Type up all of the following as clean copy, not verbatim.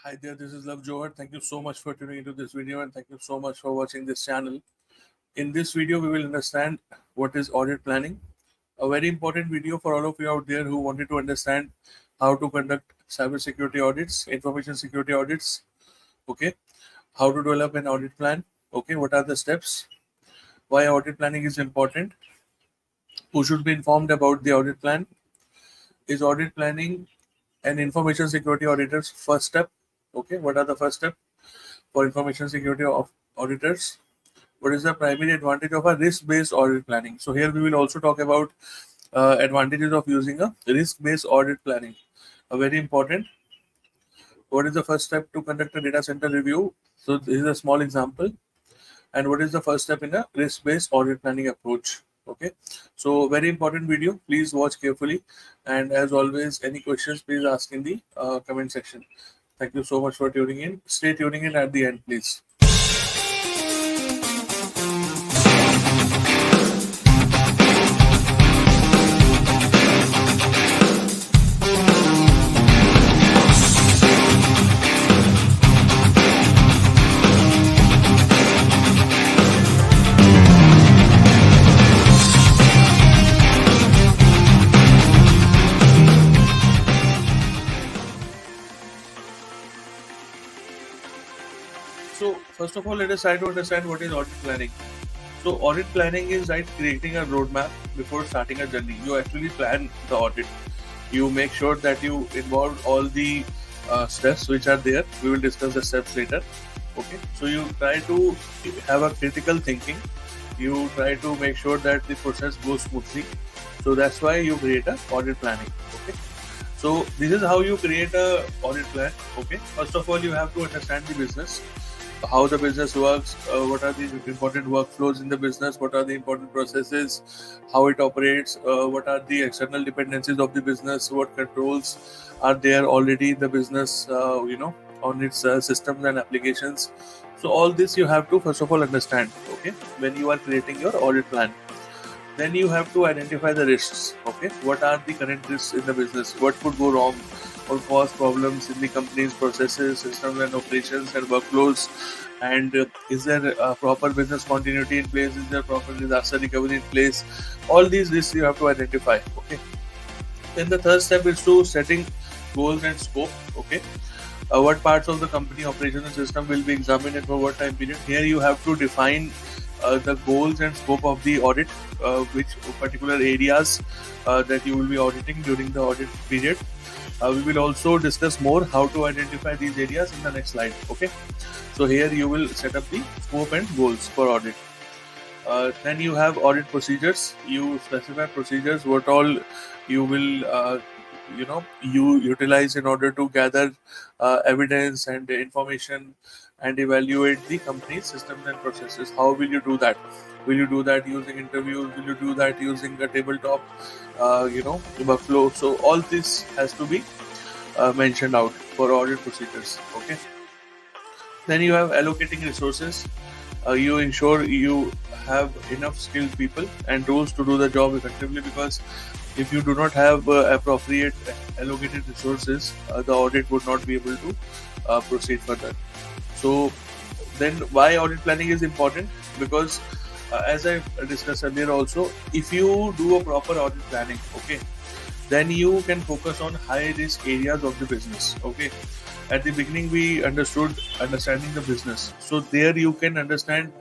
Hi there, this is Love Johar. Thank you so much for tuning into this video and thank you so much for watching this channel. In this video, we will understand what is audit planning. A very important video for all of you out there who wanted to understand how to conduct cybersecurity audits, information security audits, okay, how to develop an audit plan, okay, what are the steps, why audit planning is important, who should be informed about the audit plan, is audit planning an information security auditor's first step, okay, what are the first steps for information security of auditors, what is the primary advantage of a risk-based audit planning. So here we will also talk about advantages of using a risk-based audit planning. A very important. What is the first step to conduct a data center review? So this is a small example. And what is the first step in a risk-based audit planning approach? Okay, so very important video. Please watch carefully. And as always, any questions, please ask in the comment section. Thank you so much for tuning in. Stay tuning in at the end, please. So first of all, let us try to understand what is audit planning. So audit planning is like creating a roadmap before starting a journey. You actually plan the audit. You make sure that you involve all the steps which are there. We will discuss the steps later. Okay. So you try to have a critical thinking. You try to make sure that the process goes smoothly. So that's why you create a audit planning. Okay. So this is how you create a audit plan. Okay. First of all, you have to understand the business, how the business works, what are the important workflows in the business, what are the important processes, how it operates, what are the external dependencies of the business, what controls are there already in the business, on its systems and applications. So all this you have to first of all understand, okay, when you are creating your audit plan. Then you have to identify the risks, okay, what are the current risks in the business, what could go wrong or cause problems in the company's processes, systems and operations and workflows, and is there a proper business continuity in place, is there proper disaster recovery in place. All these risks you have to identify, okay. Then the third step is to setting goals and scope, okay. What parts of the company operational system will be examined and for what time period. Here you have to define the goals and scope of the audit, which particular areas that you will be auditing during the audit period. We will also discuss more how to identify these areas in the next slide. Okay, so here you will set up the scope and goals for audit. Then you have audit procedures. You specify procedures, what all you will you utilize in order to gather evidence and information and evaluate the company's systems and processes. How will you do that? Will you do that using interviews? Will you do that using a tabletop workflow? So all this has to be mentioned out for audit procedures. Okay, then you have allocating resources. You ensure you have enough skilled people and tools to do the job effectively, because if you do not have appropriate allocated resources, the audit would not be able to proceed further. So then why audit planning is important? Because as I discussed earlier also, if you do a proper audit planning, okay, then you can focus on high risk areas of the business. Okay, at the beginning we understanding the business, so there you can understand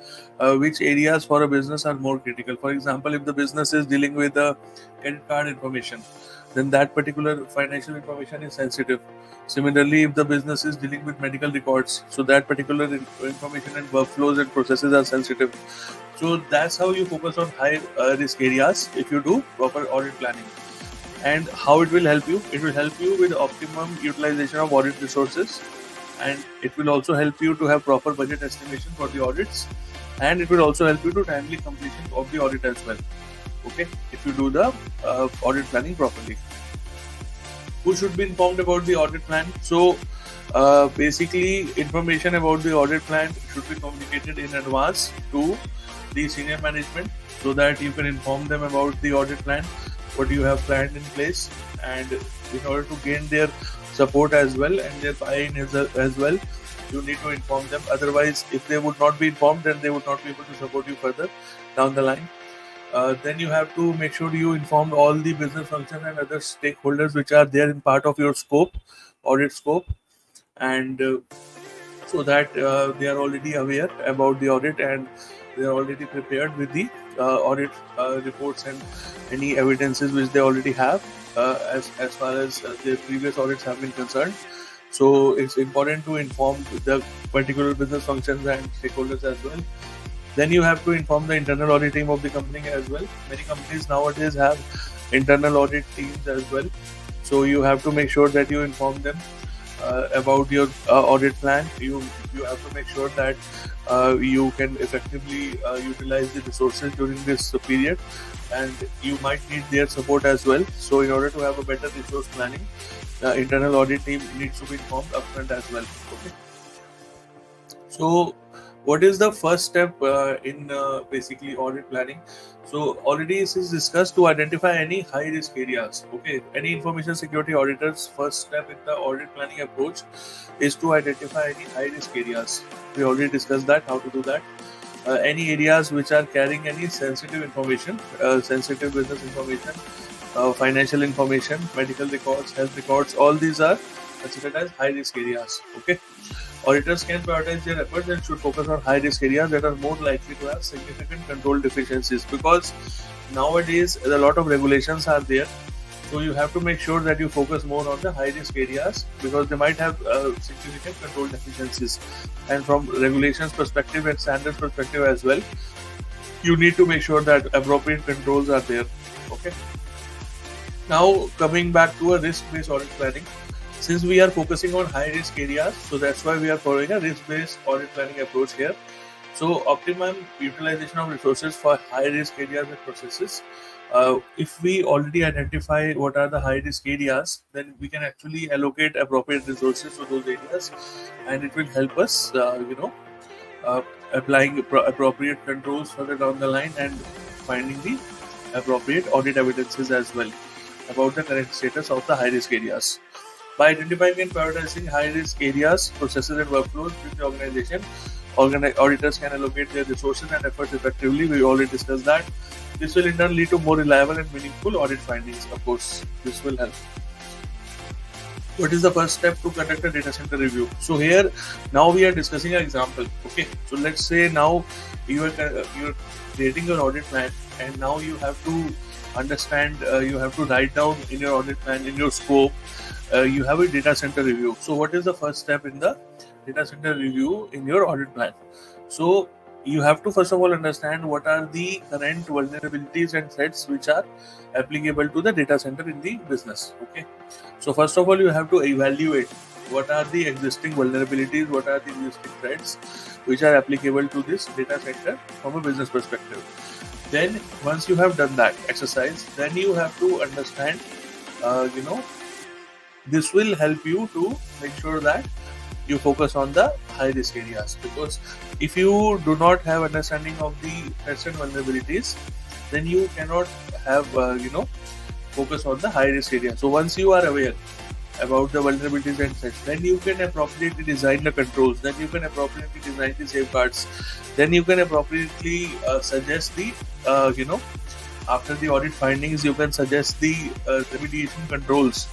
which areas for a business are more critical. For example, if the business is dealing with the credit card information, then that particular financial information is sensitive. Similarly, if the business is dealing with medical records, so that particular information and workflows and processes are sensitive. So that's how you focus on high risk areas if you do proper audit planning. And how it will help you? It will help you with optimum utilization of audit resources, and it will also help you to have proper budget estimation for the audits, and it will also help you to timely completion of the audit as well. Okay, if you do the audit planning properly. Who should be informed about the audit plan? So basically, information about the audit plan should be communicated in advance to the senior management, so that you can inform them about the audit plan, what you have planned in place, and in order to gain their support as well, and their buy-in as well. You need to inform them. Otherwise, if they would not be informed, then they would not be able to support you further down the line. Then you have to make sure you inform all the business functions and other stakeholders which are there in part of your scope, audit scope, and so that they are already aware about the audit and they are already prepared with the audit reports and any evidences which they already have as far as their previous audits have been concerned. So it's important to inform the particular business functions and stakeholders as well. Then you have to inform the internal audit team of the company as well. Many companies nowadays have internal audit teams as well. So you have to make sure that you inform them about your audit plan. You have to make sure that you can effectively utilize the resources during this period, and you might need their support as well. So in order to have a better resource planning, the internal audit team needs to be informed upfront as well. Okay. So what is the first step in basically audit planning? So already this is discussed to identify any high risk areas. Okay, any information security auditor's first step in the audit planning approach is to identify any high risk areas. We already discussed that, how to do that. Any areas which are carrying any sensitive information, sensitive business information, financial information, medical records, health records, all these are considered as high risk areas. Okay. Auditors can prioritize their efforts and should focus on high-risk areas that are more likely to have significant control deficiencies, because nowadays a lot of regulations are there. So you have to make sure that you focus more on the high-risk areas because they might have significant control deficiencies. And from regulations perspective and standards perspective as well, you need to make sure that appropriate controls are there. Okay. Now coming back to a risk-based audit planning. Since we are focusing on high risk areas, so that's why we are following a risk-based audit planning approach here. So optimum utilization of resources for high risk areas and processes. If we already identify what are the high risk areas, then we can actually allocate appropriate resources to those areas, and it will help us, applying appropriate controls further down the line and finding the appropriate audit evidences as well about the current status of the high risk areas. By identifying and prioritizing high-risk areas, processes, and workflows within the organization, auditors can allocate their resources and efforts effectively. We already discussed that. This will in turn lead to more reliable and meaningful audit findings. Of course, this will help. What is the first step to conduct a data center review? So here, now we are discussing an example. Okay, so let's say now you are creating your audit plan, and now you have to understand. You have to write down in your audit plan, in your scope. You have a data center review. So what is the first step in the data center review in your audit plan? So you have to first of all understand what are the current vulnerabilities and threats which are applicable to the data center in the business. Okay. So first of all, you have to evaluate what are the existing vulnerabilities, what are the existing threats which are applicable to this data center from a business perspective. Then once you have done that exercise, then you have to understand, this will help you to make sure that you focus on the high risk areas, because if you do not have understanding of the threats and vulnerabilities, then you cannot have focus on the high risk area. So once you are aware about the vulnerabilities and threats, then you can appropriately design the controls, then you can appropriately design the safeguards, then you can appropriately suggest the after the audit findings, you can suggest the remediation controls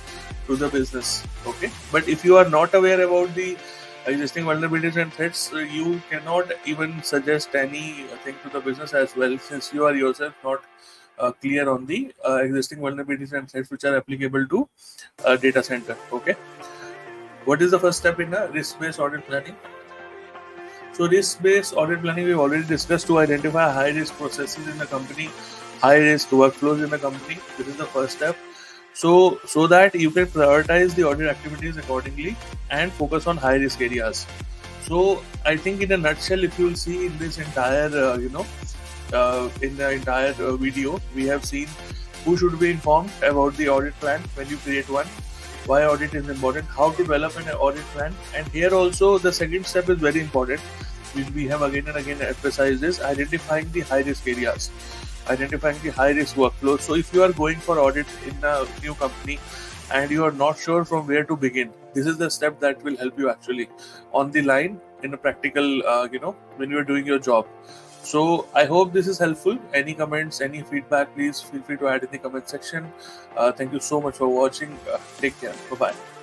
to the business. Okay, but if you are not aware about the existing vulnerabilities and threats, you cannot even suggest anything to the business as well, since you are yourself not clear on the existing vulnerabilities and threats which are applicable to data center. Okay, what is the first step in a risk-based audit planning? So risk-based audit planning we've already discussed to identify high-risk processes in the company, high-risk workflows in the company. This is the first step. So that you can prioritize the audit activities accordingly and focus on high-risk areas. So I think in a nutshell, if you'll see in this entire, in the entire video, we have seen who should be informed about the audit plan when you create one, why audit is important, how to develop an audit plan, and here also the second step is very important, which we have again and again emphasized, is identifying the high-risk areas, identifying the high-risk workflows. So if you are going for audit in a new company, and you are not sure from where to begin, this is the step that will help you actually on the line in a practical, when you are doing your job. So I hope this is helpful. Any comments, any feedback, please feel free to add in the comment section. Thank you so much for watching. Take care. Bye bye.